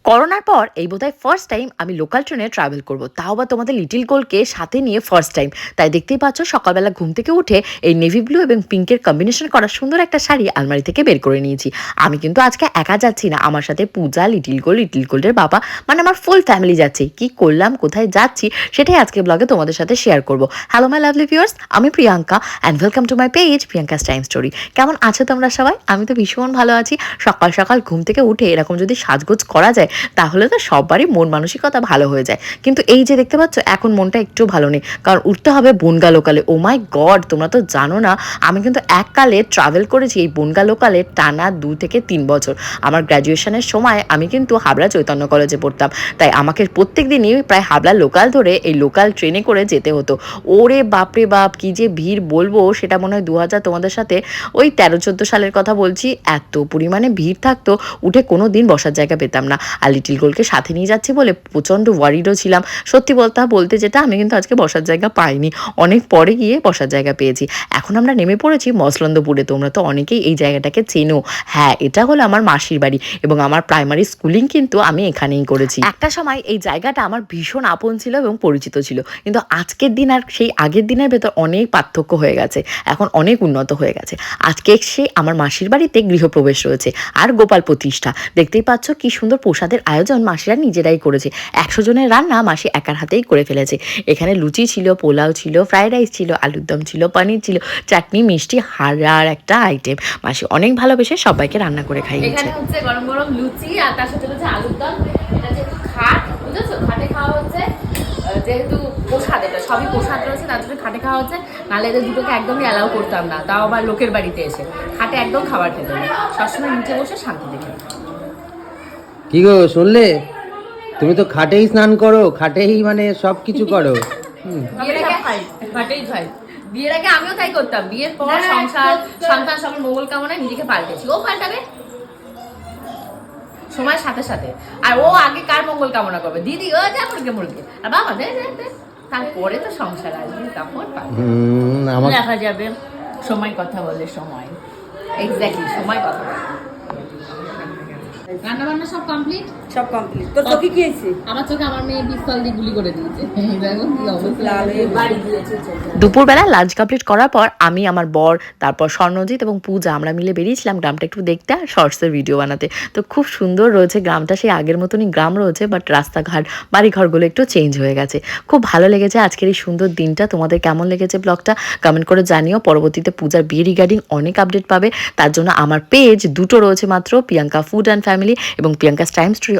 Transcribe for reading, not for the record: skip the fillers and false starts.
করোনার পর এই বোধহয় ফার্স্ট টাইম আমি লোকাল ট্রেনে ট্রাভেল করব, তাও বা তোমাদের লিটিল গোলকে সাথে নিয়ে ফার্স্ট টাইম। তাই দেখতেই পাচ্ছ সকালবেলা ঘুম থেকে উঠে এই নেভি ব্লু এবং পিঙ্কের কম্বিনেশন করা সুন্দর একটা শাড়ি আলমারি থেকে বের করে নিয়েছি। আমি কিন্তু আজকে একা যাচ্ছি না, আমার সাথে পূজা, লিটিল গোল্ডের বাবা, মানে আমার ফুল ফ্যামিলি যাচ্ছে। কি করলাম, কোথায় যাচ্ছি, সেটাই আজকে ব্লগে তোমাদের সাথে শেয়ার করব। হ্যালো মাই লাভলি ভিউয়ার্স, আমি Priyanka and welcome to my page Priyanka's time story. কেমন আছো তোমরা সবাই? আমি তো ভীষণ ভালো আছি। সকাল সকাল ঘুম থেকে উঠে এরকম যদি সাজগোজ করা যায় তাহলে তো সবারই মন মানসিকতা ভালো হয়ে যায়। কিন্তু এই যে দেখতে পাচ্ছ, এখন মনটা একটু ভালো নেই, কারণ উঠতে হবে বনগা লোকালে। ও মাই গড, তোমরা তো জানো না, আমি কিন্তু এককালে ট্রাভেল করেছি এই বনগা লোকালে টানা 2 থেকে 3 বছর। আমার গ্র্যাজুয়েশনের সময় আমি কিন্তু হাবড়া চৈতন্য কলেজে পড়তাম, তাই আমাকে প্রত্যেক দিনই প্রায় হাবড়া লোকাল ধরে এই লোকাল ট্রেনে করে যেতে হতো। ওরে বাপরে বাপ, কি যে ভিড় বলবো, সেটা মনে হয় 2000 তোমাদের সাথে ওই 13-14 সালের কথা বলছি। এত পরিমাণে ভিড় থাকতো, উঠে কোনো দিন বসার জায়গা পেতাম না। আর লিটিল গোলকে সাথে নিয়ে যাচ্ছি বলে প্রচণ্ড ওয়ারিডও ছিলাম। সত্যি বলতে যেটা, আমি কিন্তু আজকে বসার জায়গা পাইনি, অনেক পরে গিয়ে বসার জায়গা পেয়েছি। এখন আমরা নেমে পড়েছি মসলন্দপুরে। তোমরা তো অনেকেই এই জায়গাটাকে চেনো। হ্যাঁ, এটা হলো আমার মাসির বাড়ি এবং আমার প্রাইমারি স্কুলিং কিন্তু আমি এখানেই করেছি। একটা সময় এই জায়গাটা আমার ভীষণ আপন ছিল এবং পরিচিত ছিল, কিন্তু আজকের দিন আর সেই আগের দিনের ভেতর অনেক পার্থক্য হয়ে গেছে। এখন অনেক উন্নত হয়ে গেছে। আজকে সেই আমার মাসির বাড়িতে গৃহপ্রবেশ রয়েছে আর গোপাল প্রতিষ্ঠা। দেখতেই পাচ্ছ কি সুন্দর প্রসাদের আয়োজন মাসিরা নিজেরাই করেছে। 100 জনের রান্না মাসি একার হাতেই করে ফেলেছে। এখানে লুচি ছিল, পোলাও ছিল, ফ্রাইড রাইস ছিল, আলুর দম ছিল, পনির ছিল, চাটনি, মিষ্টি, হাজার একটা আইটেম। মাসি অনেক ভালোবেসে সবাইকে রান্না করে খাইয়েছে। এখানে হচ্ছে গরম গরম লুচি আর তার সাথে হচ্ছে আলুর দম। এটা যেহেতু খাট, বুঝেছো, খাটে খাওয়া হচ্ছে, যেহেতু প্রসাদ, এটা সবই প্রসাদ রয়েছে, তার জন্য খাটে খাওয়া হচ্ছে। নাহলে এদের দুটোকে একদমই অ্যালাউ করতাম না, তাও আবার লোকের বাড়িতে এসে। খাটে একদম খাবার খেতে হবে, সবসময় নিচে বসে শান্তি দেখে। কি গো, শুনলে? তুমি তো খাটেই স্নান করো, খাটেই মানে সব কিছু করো। বিয়ের আগে খাটেই খাই। বিয়ের আগে আমিও তাই করতাম। বিয়ের পর সংসার, সন্তান, সবার মঙ্গল কামনায় নিজেকে পাল্টেছি। ও পাল্টাবে সময়ের সাথে সাথে। আর ও আগে কার মঙ্গল কামনা করবে? দিদি, ও যা মুরগে, আর বাবা দে। তারপরে তো সংসার আসবে, তখন দেখা যাবে। সময় কথা বলে, সময় এক্স্যাক্টলি সময় কথা বলে। রান্না বান্না সব কমপ্লিট। তোর চোখে কি হয়েছে? আমার চোখে আমার মেয়ে পিস্তল দিয়ে গুলি করে দিয়েছে। দেখো কি অবস্থা। দুপুরবেলা লাঞ্চ কমপ্লিট করার পর আমি, আমার বর, তারপর স্বর্ণজিৎ এবং পূজা আমরা মিলে বেরিয়েছিলাম গ্রামটা একটু দেখতে আর শর্টসের ভিডিও বানাতে। তো খুব সুন্দর রয়েছে গ্রামটা, সেই আগের মতনই গ্রাম রয়েছে, বাট রাস্তাঘাট, বাড়িঘরগুলো একটু চেঞ্জ হয়ে গেছে। খুব ভালো লেগেছে আজকের এই সুন্দর দিনটা। তোমাদের কেমন লেগেছে ব্লগটা কমেন্ট করে জানিও। পরবর্তীতে পূজার বিয়ে রিগার্ডিং অনেক আপডেট পাবে, তার জন্য আমার পেজ দুটো রয়েছে মাত্র, প্রিয়াঙ্কা ফুড অ্যান্ড ফ্যামিলি এবং প্রিয়াঙ্কাস টাইম স্টোরি।